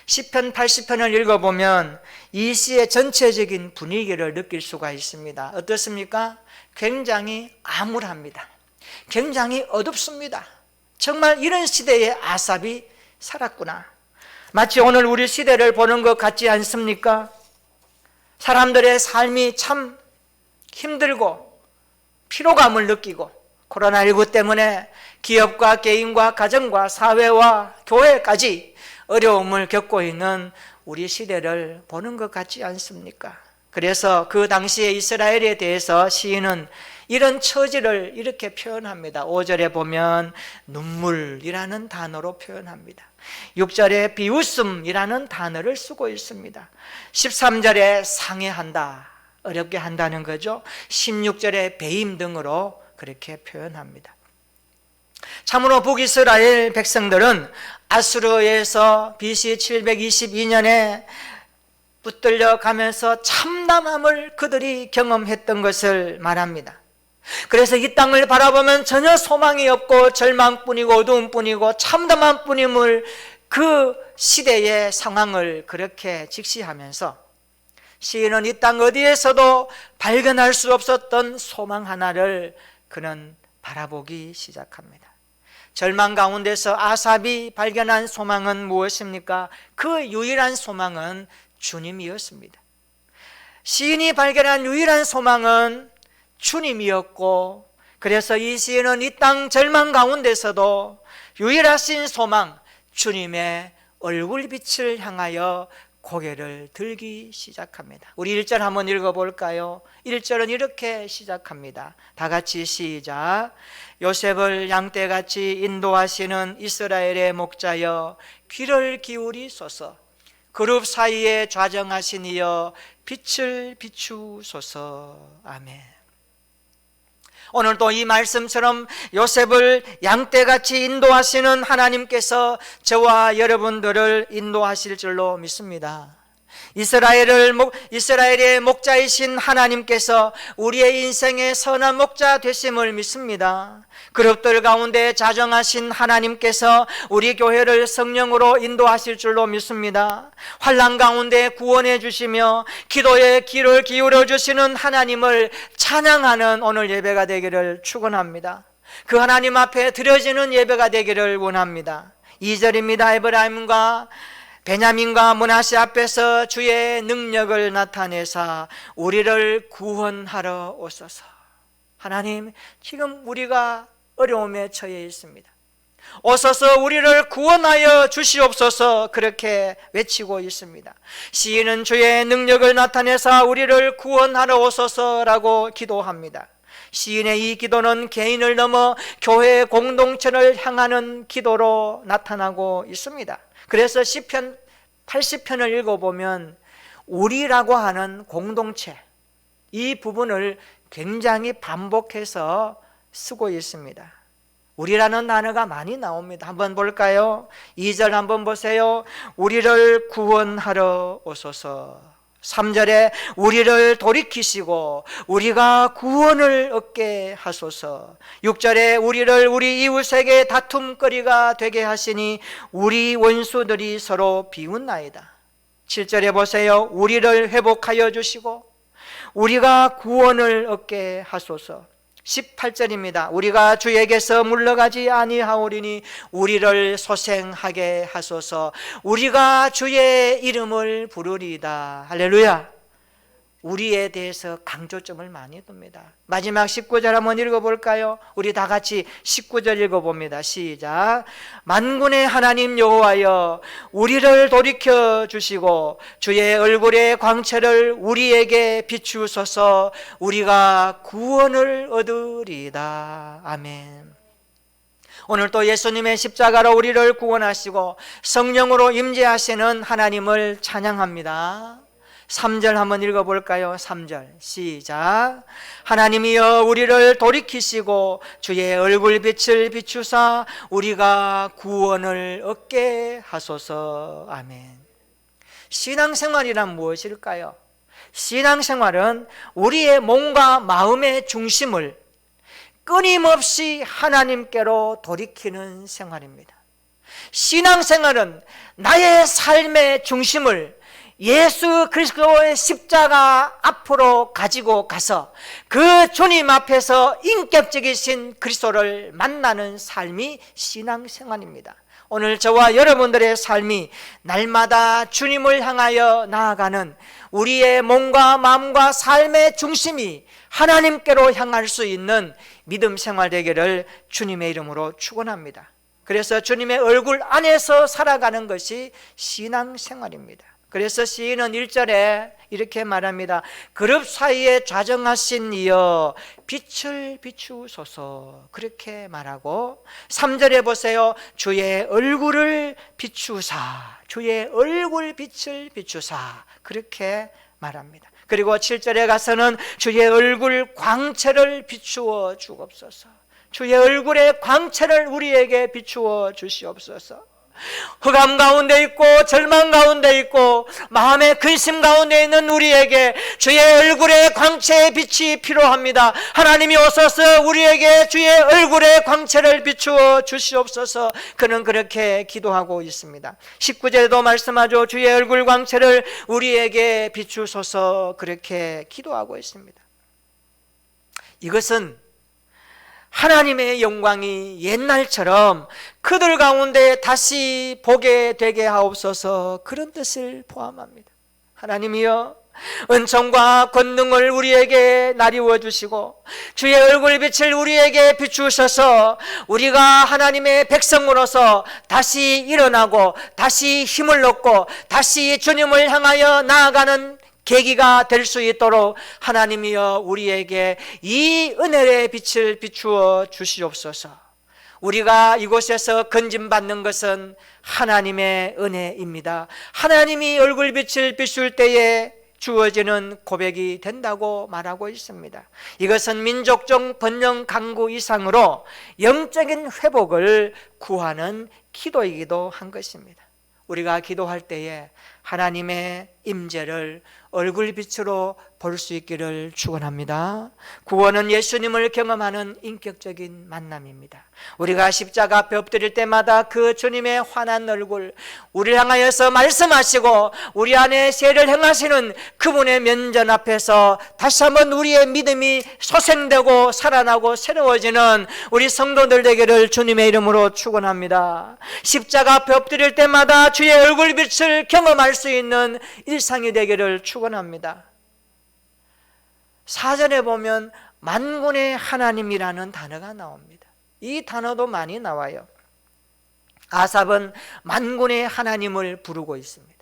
시편 80편을 읽어보면 이 시의 전체적인 분위기를 느낄 수가 있습니다. 어떻습니까? 굉장히 암울합니다. 굉장히 어둡습니다. 정말 이런 시대에 아삽이 살았구나. 마치 오늘 우리 시대를 보는 것 같지 않습니까? 사람들의 삶이 참 힘들고 피로감을 느끼고 코로나19 때문에 기업과 개인과 가정과 사회와 교회까지 어려움을 겪고 있는 우리 시대를 보는 것 같지 않습니까? 그래서 그 당시에 이스라엘에 대해서 시인은 이런 처지를 이렇게 표현합니다. 5절에 보면 눈물이라는 단어로 표현합니다. 6절에 비웃음이라는 단어를 쓰고 있습니다. 13절에 상해한다, 어렵게 한다는 거죠. 16절에 배임 등으로 그렇게 표현합니다. 참으로 북이스라엘 백성들은 아수르에서 BC 722년에 붙들려 가면서 참담함을 그들이 경험했던 것을 말합니다. 그래서 이 땅을 바라보면 전혀 소망이 없고 절망뿐이고 어두움뿐이고 참담한 뿐임을 그 시대의 상황을 그렇게 직시하면서 시인은 이 땅 어디에서도 발견할 수 없었던 소망 하나를 그는 바라보기 시작합니다. 절망 가운데서 아삽이 발견한 소망은 무엇입니까? 그 유일한 소망은 주님이었습니다. 시인이 발견한 유일한 소망은 주님이었고, 그래서 이 시인은 이 땅 절망 가운데서도 유일하신 소망 주님의 얼굴빛을 향하여 고개를 들기 시작합니다. 우리 1절 한번 읽어볼까요? 1절은 이렇게 시작합니다. 다 같이 시작. 요셉을 양떼같이 인도하시는 이스라엘의 목자여 귀를 기울이소서. 그룹 사이에 좌정하시니여 빛을 비추소서. 아멘. 오늘도 이 말씀처럼 요셉을 양떼같이 인도하시는 하나님께서 저와 여러분들을 인도하실 줄로 믿습니다. 이스라엘의 목자이신 하나님께서 우리의 인생의 선한 목자 되심을 믿습니다. 그룹들 가운데 자정하신 하나님께서 우리 교회를 성령으로 인도하실 줄로 믿습니다. 환난 가운데 구원해 주시며 기도에 귀를 기울여 주시는 하나님을 찬양하는 오늘 예배가 되기를 축원합니다. 그 하나님 앞에 드려지는 예배가 되기를 원합니다. 2절입니다. 에브라임과 베냐민과 므낫세 앞에서 주의 능력을 나타내사 우리를 구원하러 오소서. 하나님, 지금 우리가 어려움에 처해 있습니다. 오소서 우리를 구원하여 주시옵소서. 그렇게 외치고 있습니다. 시인은 주의 능력을 나타내사 우리를 구원하러 오소서라고 기도합니다. 시인의 이 기도는 개인을 넘어 교회 공동체를 향하는 기도로 나타나고 있습니다. 그래서 시편 80편을 읽어보면 우리라고 하는 공동체, 이 부분을 굉장히 반복해서 쓰고 있습니다. 우리라는 단어가 많이 나옵니다. 한번 볼까요? 2절 한번 보세요. 우리를 구원하러 오소서. 3절에 우리를 돌이키시고 우리가 구원을 얻게 하소서. 6절에 우리를 우리 이웃에게 다툼거리가 되게 하시니 우리 원수들이 서로 비웃나이다. 7절에 보세요. 우리를 회복하여 주시고 우리가 구원을 얻게 하소서. 18절입니다. 우리가 주에게서 물러가지 아니하오리니 우리를 소생하게 하소서. 우리가 주의 이름을 부르리이다. 할렐루야. 우리에 대해서 강조점을 많이 둡니다. 마지막 19절 한번 읽어볼까요? 우리 다 같이 19절 읽어봅니다. 시작. 만군의 하나님 여호와여 우리를 돌이켜 주시고 주의 얼굴의 광채를 우리에게 비추소서. 우리가 구원을 얻으리이다. 아멘. 오늘 또 예수님의 십자가로 우리를 구원하시고 성령으로 임재하시는 하나님을 찬양합니다. 3절 한번 읽어볼까요? 3절 시작. 하나님이여 우리를 돌이키시고 주의 얼굴빛을 비추사 우리가 구원을 얻게 하소서. 아멘. 신앙생활이란 무엇일까요? 신앙생활은 우리의 몸과 마음의 중심을 끊임없이 하나님께로 돌이키는 생활입니다. 신앙생활은 나의 삶의 중심을 예수 그리스도의 십자가 앞으로 가지고 가서 그 주님 앞에서 인격적이신 그리스도를 만나는 삶이 신앙생활입니다. 오늘 저와 여러분들의 삶이 날마다 주님을 향하여 나아가는 우리의 몸과 마음과 삶의 중심이 하나님께로 향할 수 있는 믿음 생활 되기를 주님의 이름으로 축원합니다. 그래서 주님의 얼굴 안에서 살아가는 것이 신앙생활입니다. 그래서 시인은 1절에 이렇게 말합니다. 그룹 사이에 좌정하신 이여 빛을 비추소서, 그렇게 말하고 3절에 보세요. 주의 얼굴을 비추사, 주의 얼굴 빛을 비추사, 그렇게 말합니다. 그리고 7절에 가서는 주의 얼굴 광채를 비추어 주옵소서, 주의 얼굴의 광채를 우리에게 비추어 주시옵소서. 흑암 가운데 있고 절망 가운데 있고 마음의 근심 가운데 있는 우리에게 주의 얼굴의 광채의 빛이 필요합니다. 하나님이 오셔서 우리에게 주의 얼굴의 광채를 비추어 주시옵소서. 그는 그렇게 기도하고 있습니다. 19절에도 말씀하죠. 주의 얼굴 광채를 우리에게 비추소서, 그렇게 기도하고 있습니다. 이것은 하나님의 영광이 옛날처럼 그들 가운데 다시 보게 되게 하옵소서, 그런 뜻을 포함합니다. 하나님이여, 은총과 권능을 우리에게 나리워 주시고 주의 얼굴빛을 우리에게 비추셔서 우리가 하나님의 백성으로서 다시 일어나고 다시 힘을 얻고 다시 주님을 향하여 나아가는 계기가 될 수 있도록 하나님이여 우리에게 이 은혜의 빛을 비추어 주시옵소서. 우리가 이곳에서 건짐받는 것은 하나님의 은혜입니다. 하나님이 얼굴빛을 비출 때에 주어지는 고백이 된다고 말하고 있습니다. 이것은 민족적 번영 강구 이상으로 영적인 회복을 구하는 기도이기도 한 것입니다. 우리가 기도할 때에 하나님의 임재를 얼굴빛으로 볼 수 있기를 축원합니다. 구원은 예수님을 경험하는 인격적인 만남입니다. 우리가 십자가 앞에 엎드릴 때마다 그 주님의 환한 얼굴, 우리를 향하여서 말씀하시고 우리 안에 세를 행하시는 그분의 면전 앞에서 다시 한번 우리의 믿음이 소생되고 살아나고 새로워지는 우리 성도들 되기를 주님의 이름으로 축원합니다. 십자가 앞에 엎드릴 때마다 주의 얼굴빛을 경험할 수 있는 일상이 되기를 축원합니다. 4절에 보면 만군의 하나님이라는 단어가 나옵니다. 이 단어도 많이 나와요. 아삽은 만군의 하나님을 부르고 있습니다.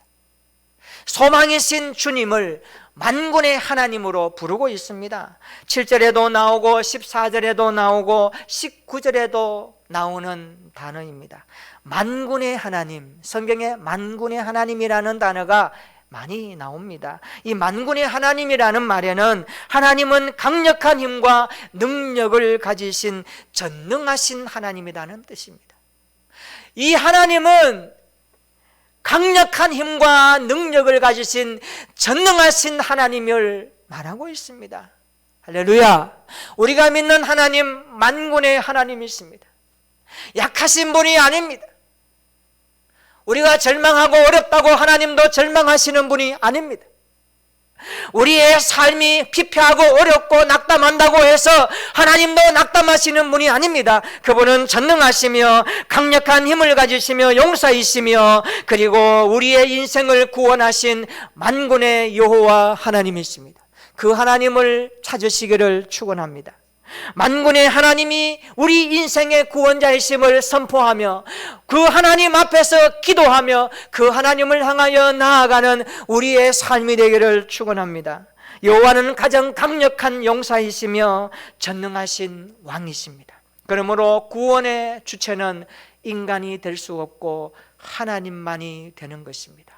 소망이신 주님을 만군의 하나님으로 부르고 있습니다. 7절에도 나오고 14절에도 나오고 19절에도 나오는 단어입니다. 만군의 하나님, 성경에 만군의 하나님이라는 단어가 많이 나옵니다. 이 만군의 하나님이라는 말에는 하나님은 강력한 힘과 능력을 가지신 전능하신 하나님이라는 뜻입니다. 이 하나님은 강력한 힘과 능력을 가지신 전능하신 하나님을 말하고 있습니다. 할렐루야. 우리가 믿는 하나님 만군의 하나님이십니다. 약하신 분이 아닙니다. 우리가 절망하고 어렵다고 하나님도 절망하시는 분이 아닙니다. 우리의 삶이 피폐하고 어렵고 낙담한다고 해서 하나님도 낙담하시는 분이 아닙니다. 그분은 전능하시며 강력한 힘을 가지시며 용사이시며 그리고 우리의 인생을 구원하신 만군의 여호와 하나님이십니다. 그 하나님을 찾으시기를 축원합니다. 만군의 하나님이 우리 인생의 구원자이심을 선포하며 그 하나님 앞에서 기도하며 그 하나님을 향하여 나아가는 우리의 삶이 되기를 축원합니다. 여호와는 가장 강력한 용사이시며 전능하신 왕이십니다. 그러므로 구원의 주체는 인간이 될 수 없고 하나님만이 되는 것입니다.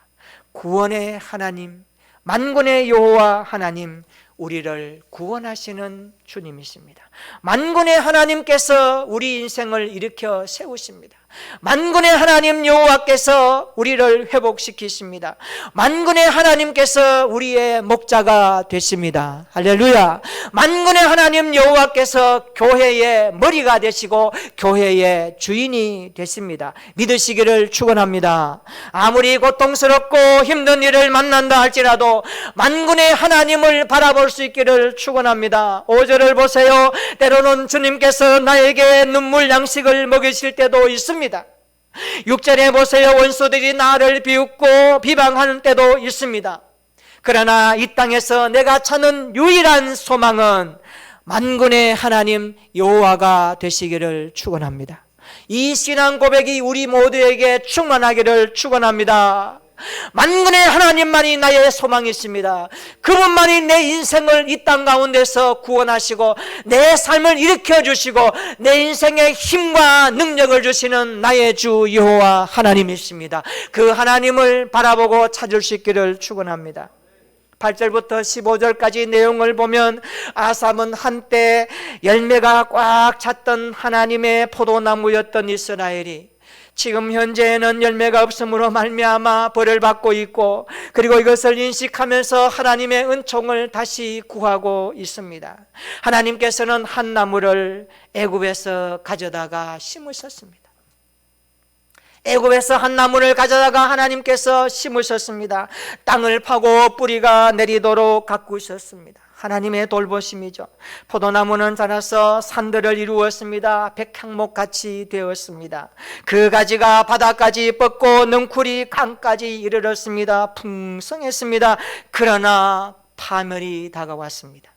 구원의 하나님, 만군의 여호와 하나님, 우리를 구원하시는 주님이십니다. 만군의 하나님께서 우리 인생을 일으켜 세우십니다. 만군의 하나님 여호와께서 우리를 회복시키십니다. 만군의 하나님께서 우리의 목자가 되십니다. 할렐루야. 만군의 하나님 여호와께서 교회의 머리가 되시고 교회의 주인이 되십니다. 믿으시기를 축원합니다. 아무리 고통스럽고 힘든 일을 만난다 할지라도 만군의 하나님을 바라볼 수 있기를 축원합니다. 5절을 보세요. 때로는 주님께서 나에게 눈물 양식을 먹이실 때도 있습니다. 6절에 보세요. 원수들이 나를 비웃고 비방하는 때도 있습니다. 그러나 이 땅에서 내가 찾는 유일한 소망은 만군의 하나님 여호와가 되시기를 축원합니다. 이 신앙 고백이 우리 모두에게 충만하기를 축원합니다. 만군의 하나님만이 나의 소망이십니다. 그분만이 내 인생을 이 땅 가운데서 구원하시고 내 삶을 일으켜 주시고 내 인생에 힘과 능력을 주시는 나의 주 여호와 하나님이십니다. 그 하나님을 바라보고 찾을 수 있기를 축원합니다. 8절부터 15절까지 내용을 보면 아삼은 한때 열매가 꽉 찼던 하나님의 포도나무였던 이스라엘이 지금 현재에는 열매가 없으므로 말미암아 벌을 받고 있고, 그리고 이것을 인식하면서 하나님의 은총을 다시 구하고 있습니다. 하나님께서는 한 나무를 애굽에서 가져다가 심으셨습니다. 애굽에서 한 나무를 가져다가 하나님께서 심으셨습니다. 땅을 파고 뿌리가 내리도록 가꾸셨습니다. 하나님의 돌보심이죠. 포도나무는 자라서 산들을 이루었습니다. 백향목같이 되었습니다. 그 가지가 바다까지 뻗고 능쿨이 강까지 이르렀습니다. 풍성했습니다. 그러나 파멸이 다가왔습니다.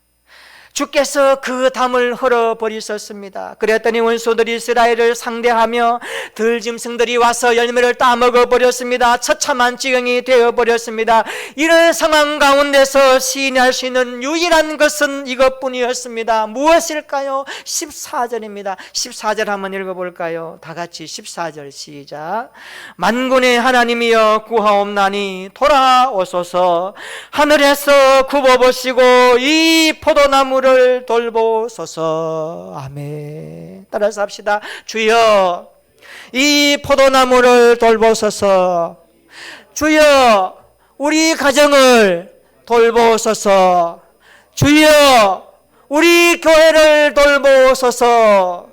주께서 그 담을 헐어버리셨습니다. 그랬더니 원수들이 이스라엘을 상대하며 들짐승들이 와서 열매를 따먹어버렸습니다. 처참한 지경이 되어버렸습니다. 이런 상황 가운데서 시인이 할 수 있는 유일한 것은 이것뿐이었습니다. 무엇일까요? 14절입니다. 14절 한번 읽어볼까요? 다 같이 14절 시작. 만군의 하나님이여 구하옵나니 돌아오소서. 하늘에서 굽어보시고 이 포도나무를 돌보소서. 아멘. 따라서 합시다. 주여 이 포도나무를 돌보소서. 주여 우리 가정을 돌보소서. 주여 우리 교회를 돌보소서.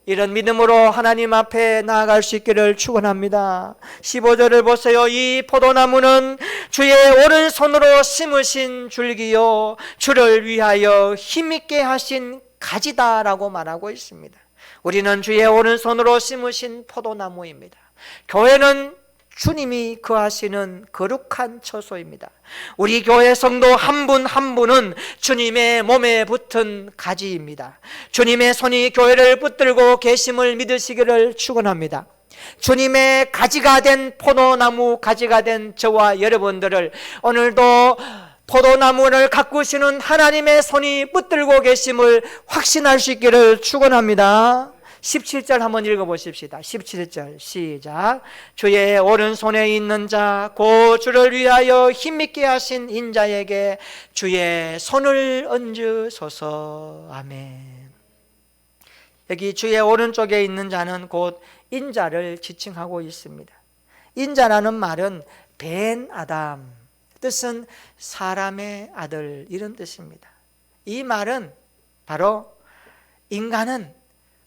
이런 믿음으로 하나님 앞에 나아갈 수 있기를 축원합니다. 15절을 보세요. 이 포도나무는 주의 오른손으로 심으신 줄기요 주를 위하여 힘있게 하신 가지다라고 말하고 있습니다. 우리는 주의 오른손으로 심으신 포도나무입니다. 교회는 주님이 거하시는 거룩한 처소입니다. 우리 교회 성도 한 분 한 분은 주님의 몸에 붙은 가지입니다. 주님의 손이 교회를 붙들고 계심을 믿으시기를 축원합니다. 주님의 가지가 된 포도나무 가지가 된 저와 여러분들을 오늘도 포도나무를 가꾸시는 하나님의 손이 붙들고 계심을 확신할 수 있기를 축원합니다. 17절 한번 읽어보십시다. 17절 시작. 주의 오른손에 있는 자 곧 주를 위하여 힘있게 하신 인자에게 주의 손을 얹으소서. 아멘. 여기 주의 오른쪽에 있는 자는 곧 인자를 지칭하고 있습니다. 인자라는 말은 벤 아담, 뜻은 사람의 아들, 이런 뜻입니다. 이 말은 바로 인간은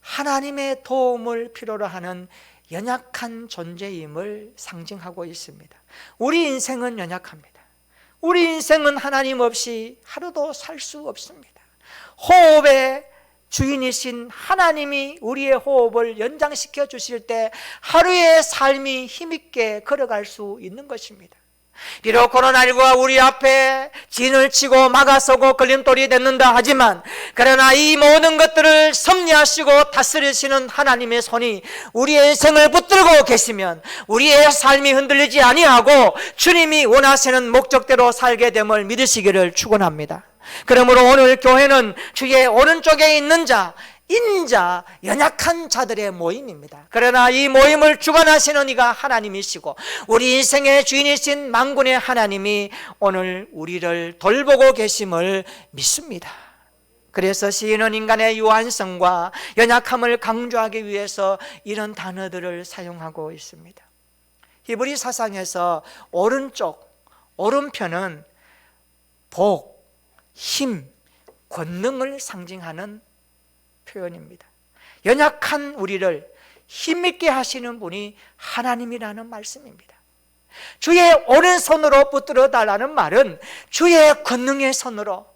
하나님의 도움을 필요로 하는 연약한 존재임을 상징하고 있습니다. 우리 인생은 연약합니다. 우리 인생은 하나님 없이 하루도 살 수 없습니다. 호흡의 주인이신 하나님이 우리의 호흡을 연장시켜 주실 때 하루의 삶이 힘있게 걸어갈 수 있는 것입니다. 비록 코로나19가 우리 앞에 진을 치고 막아서고 걸림돌이 됐는다 하지만, 그러나 이 모든 것들을 섭리하시고 다스리시는 하나님의 손이 우리의 인생을 붙들고 계시면 우리의 삶이 흔들리지 아니하고 주님이 원하시는 목적대로 살게 됨을 믿으시기를 축원합니다. 그러므로 오늘 교회는 주의 오른쪽에 있는 자, 인자, 연약한 자들의 모임입니다. 그러나 이 모임을 주관하시는 이가 하나님이시고 우리 인생의 주인이신 만군의 하나님이 오늘 우리를 돌보고 계심을 믿습니다. 그래서 시인은 인간의 유한성과 연약함을 강조하기 위해서 이런 단어들을 사용하고 있습니다. 히브리 사상에서 오른편은 복, 힘, 권능을 상징하는 표현입니다. 연약한 우리를 힘있게 하시는 분이 하나님이라는 말씀입니다. 주의 오른손으로 붙들어 달라는 말은 주의 권능의 손으로,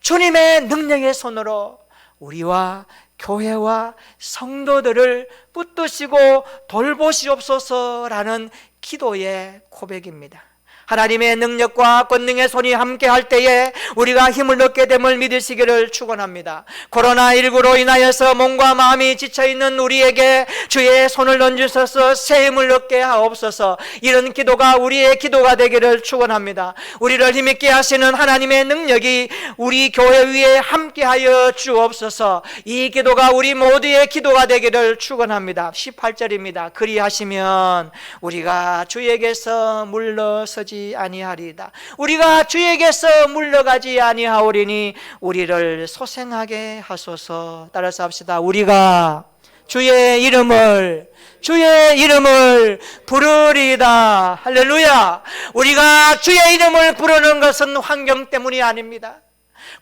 주님의 능력의 손으로 우리와 교회와 성도들을 붙드시고 돌보시옵소서라는 기도의 고백입니다. 하나님의 능력과 권능의 손이 함께할 때에 우리가 힘을 얻게 됨을 믿으시기를 축원합니다. 코로나19로 인하여서 몸과 마음이 지쳐있는 우리에게 주의 손을 얹으셔서 새 힘을 얻게 하옵소서. 이런 기도가 우리의 기도가 되기를 축원합니다. 우리를 힘있게 하시는 하나님의 능력이 우리 교회 위에 함께하여 주옵소서. 이 기도가 우리 모두의 기도가 되기를 축원합니다. 18절입니다. 그리하시면 우리가 주에게서 물러서지 아니하리이다. 우리가 주에게서 물러가지 아니하오리니 우리를 소생하게 하소서. 따라서 합시다. 우리가 주의 이름을 부르리이다. 할렐루야. 우리가 주의 이름을 부르는 것은 환경 때문이 아닙니다.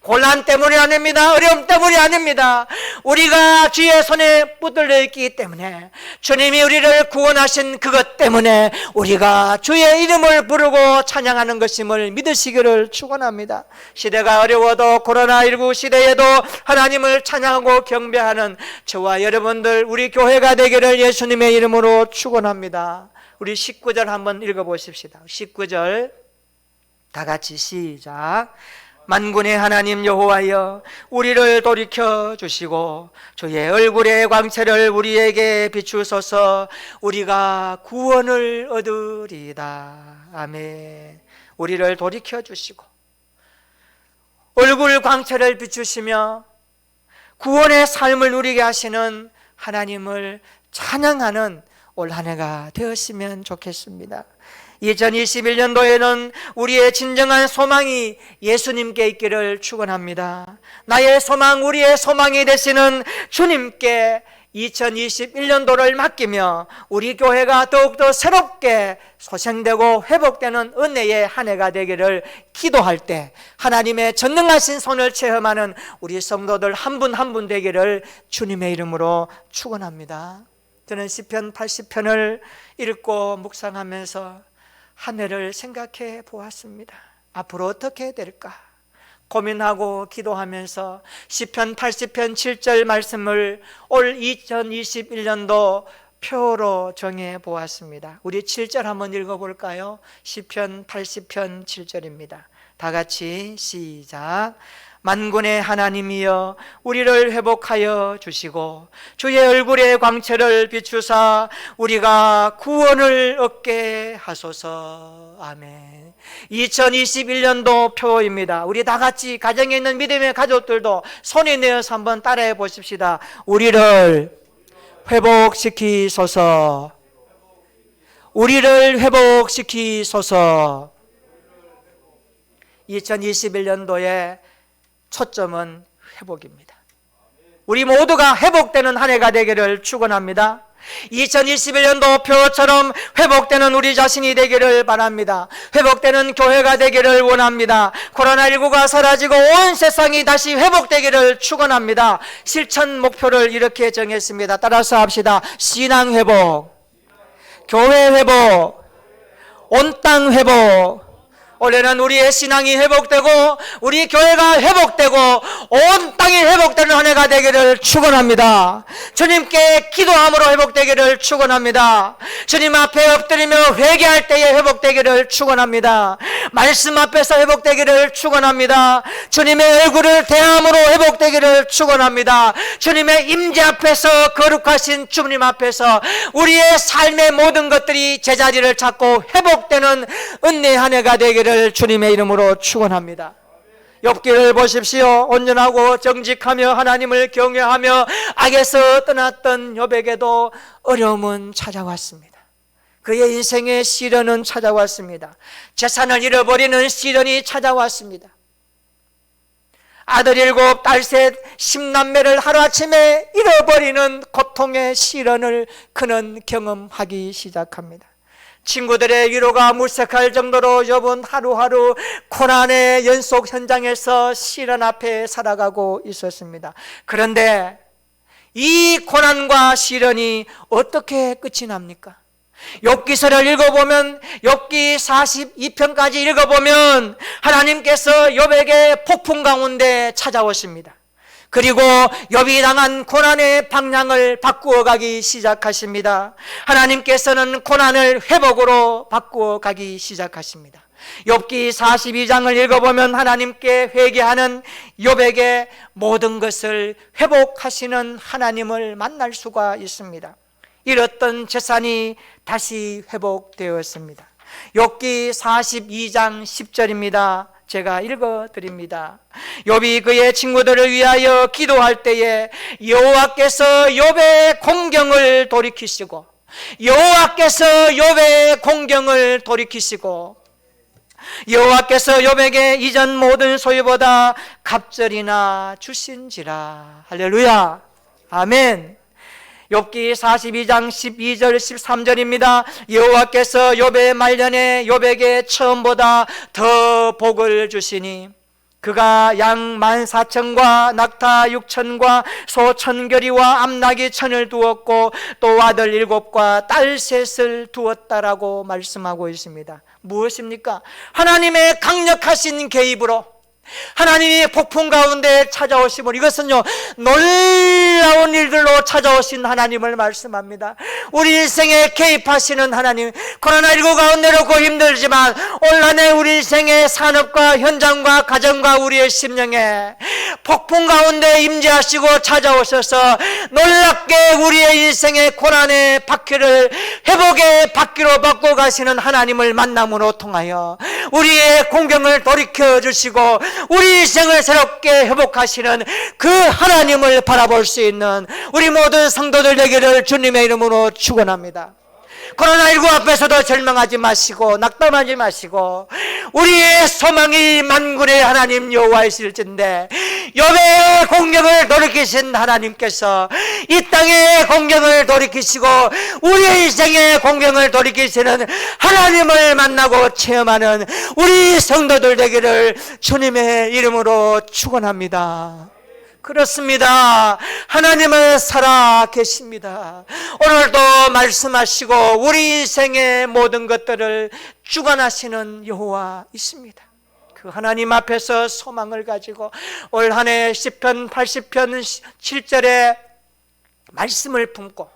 곤란 때문이 아닙니다. 어려움 때문이 아닙니다. 우리가 주의 손에 붙들려 있기 때문에, 주님이 우리를 구원하신 그것 때문에 우리가 주의 이름을 부르고 찬양하는 것임을 믿으시기를 축원합니다. 시대가 어려워도 코로나19 시대에도 하나님을 찬양하고 경배하는 저와 여러분들, 우리 교회가 되기를 예수님의 이름으로 축원합니다. 우리 19절 한번 읽어보십시다. 19절 다 같이 시작. 만군의 하나님 여호와여, 우리를 돌이켜 주시고 주의 얼굴의 광채를 우리에게 비추소서. 우리가 구원을 얻으리이다. 아멘. 우리를 돌이켜 주시고 얼굴 광채를 비추시며 구원의 삶을 누리게 하시는 하나님을 찬양하는 올 한 해가 되었으면 좋겠습니다. 2021년도에는 우리의 진정한 소망이 예수님께 있기를 축원합니다. 나의 소망, 우리의 소망이 되시는 주님께 2021년도를 맡기며 우리 교회가 더욱더 새롭게 소생되고 회복되는 은혜의 한 해가 되기를 기도할 때 하나님의 전능하신 손을 체험하는 우리 성도들 한 분 한 분 되기를 주님의 이름으로 축원합니다. 저는 시편 80편을 읽고 묵상하면서 한 해를 생각해 보았습니다. 앞으로 어떻게 될까 고민하고 기도하면서 시편 80편 7절 말씀을 올 2021년도 표로 정해 보았습니다. 우리 7절 한번 읽어볼까요? 시편 80편 7절입니다. 다 같이 시작. 만군의 하나님이여, 우리를 회복하여 주시고 주의 얼굴의 광채를 비추사 우리가 구원을 얻게 하소서. 아멘. 2021년도 표입니다. 우리 다 같이 가정에 있는 믿음의 가족들도 손이 내어서 한번 따라해 보십시다. 우리를 회복시키소서. 우리를 회복시키소서. 2021년도에 초점은 회복입니다. 우리 모두가 회복되는 한 해가 되기를 축원합니다. 2021년도 표처럼 회복되는 우리 자신이 되기를 바랍니다. 회복되는 교회가 되기를 원합니다. 코로나19가 사라지고 온 세상이 다시 회복되기를 축원합니다. 실천 목표를 이렇게 정했습니다. 따라서 합시다. 신앙 회복, 교회 회복, 온 땅 회복. 올해는 우리의 신앙이 회복되고 우리 교회가 회복되고 온 땅이 회복되는 한 해가 되기를 축원합니다. 주님께 기도함으로 회복되기를 축원합니다. 주님 앞에 엎드리며 회개할 때에 회복되기를 축원합니다. 말씀 앞에서 회복되기를 축원합니다. 주님의 얼굴을 대함으로 회복되기를 축원합니다. 주님의 임재 앞에서 거룩하신 주님 앞에서 우리의 삶의 모든 것들이 제자리를 찾고 회복되는 은혜의 한 해가 되기를 주님의 이름으로 축원합니다. 욥기를 보십시오. 온전하고 정직하며 하나님을 경외하며 악에서 떠났던 욥에게도 어려움은 찾아왔습니다. 그의 인생의 시련은 찾아왔습니다. 재산을 잃어버리는 시련이 찾아왔습니다. 아들 7, 딸 3, 10남매를 하루아침에 잃어버리는 고통의 시련을 그는 경험하기 시작합니다. 친구들의 위로가 물색할 정도로 욥은 하루하루 고난의 연속 현장에서 시련 앞에 살아가고 있었습니다. 그런데 이 고난과 시련이 어떻게 끝이 납니까? 욥기서를 읽어보면, 욥기 42편까지 읽어보면 하나님께서 욥에게 폭풍 가운데 찾아오십니다. 그리고 욥이 당한 고난의 방향을 바꾸어 가기 시작하십니다. 하나님께서는 고난을 회복으로 바꾸어 가기 시작하십니다. 욥기 42장을 읽어보면 하나님께 회개하는 욥에게 모든 것을 회복하시는 하나님을 만날 수가 있습니다. 잃었던 재산이 다시 회복되었습니다. 욥기 42장 10절입니다. 제가 읽어드립니다. 욥이 그의 친구들을 위하여 기도할 때에 여호와께서 욥의 공경을 돌이키시고, 여호와께서 욥의 공경을 돌이키시고, 여호와께서 욥에게 이전 모든 소유보다 갑절이나 주신지라. 할렐루야, 아멘. 욥기 42장 12절 13절입니다. 여호와께서 욥의 말년에 욥에게 처음보다 더 복을 주시니 그가 양 14,000과 낙타 6,000과 소 1,000결이와 암나귀 1,000을 두었고 또 아들 7과 딸 3을 두었다라고 말씀하고 있습니다. 무엇입니까? 하나님의 강력하신 개입으로 하나님이 폭풍 가운데 찾아오심을, 이것은요 놀라운 일들로 찾아오신 하나님을 말씀합니다. 우리 인생에 개입하시는 하나님, 코로나19 가운데 그렇고 힘들지만 올 한 해 우리 인생의 산업과 현장과 가정과 우리의 심령에 폭풍 가운데 임재하시고 찾아오셔서 놀랍게 우리의 인생의 고난의 바퀴를 회복의 바퀴로 바꿔 가시는 하나님을 만남으로 통하여 우리의 공경을 돌이켜 주시고 우리 인생을 새롭게 회복하시는 그 하나님을 바라볼 수 있는 우리 모든 성도들 되기를 주님의 이름으로 축원합니다. 코로나19 앞에서도 절망하지 마시고 낙담하지 마시고 우리의 소망이 만군의 하나님 여호와이실진데 욥의 공경을 돌이키신 하나님께서 이 땅의 공경을 돌이키시고 우리의 인생의 공경을 돌이키시는 하나님을 만나고 체험하는 우리 성도들 되기를 주님의 이름으로 축원합니다. 그렇습니다. 하나님은 살아 계십니다. 오늘도 말씀하시고 우리 인생의 모든 것들을 주관하시는 여호와 있습니다. 그 하나님 앞에서 소망을 가지고 올 한 해 시편 80편 7절에 말씀을 품고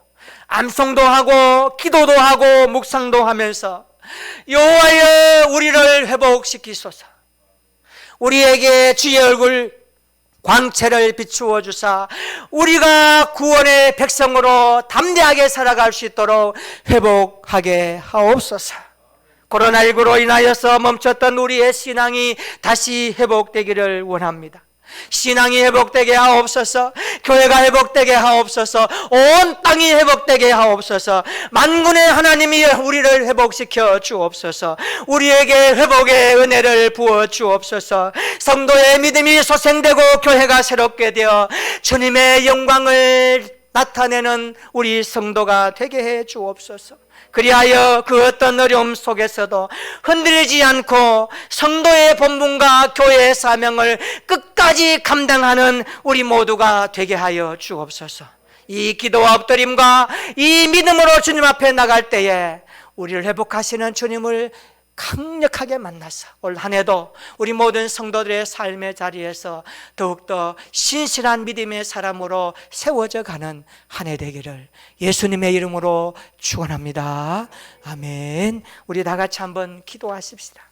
암송도 하고 기도도 하고 묵상도 하면서 여호와여 우리를 회복시키소서, 우리에게 주의 얼굴 광채를 비추어 주사 우리가 구원의 백성으로 담대하게 살아갈 수 있도록 회복하게 하옵소서. 코로나19로 인하여서 멈췄던 우리의 신앙이 다시 회복되기를 원합니다. 신앙이 회복되게 하옵소서, 교회가 회복되게 하옵소서, 온 땅이 회복되게 하옵소서, 만군의 하나님이 우리를 회복시켜 주옵소서, 우리에게 회복의 은혜를 부어 주옵소서, 성도의 믿음이 소생되고 교회가 새롭게 되어 주님의 영광을 나타내는 우리 성도가 되게 해 주옵소서. 그리하여 그 어떤 어려움 속에서도 흔들리지 않고 성도의 본분과 교회의 사명을 끝까지 감당하는 우리 모두가 되게 하여 주옵소서. 이 기도와 엎드림과 이 믿음으로 주님 앞에 나갈 때에 우리를 회복하시는 주님을 강력하게 만나서 올 한 해도 우리 모든 성도들의 삶의 자리에서 더욱더 신실한 믿음의 사람으로 세워져 가는 한 해 되기를 예수님의 이름으로 축원합니다. 아멘. 우리 다 같이 한번 기도하십시다.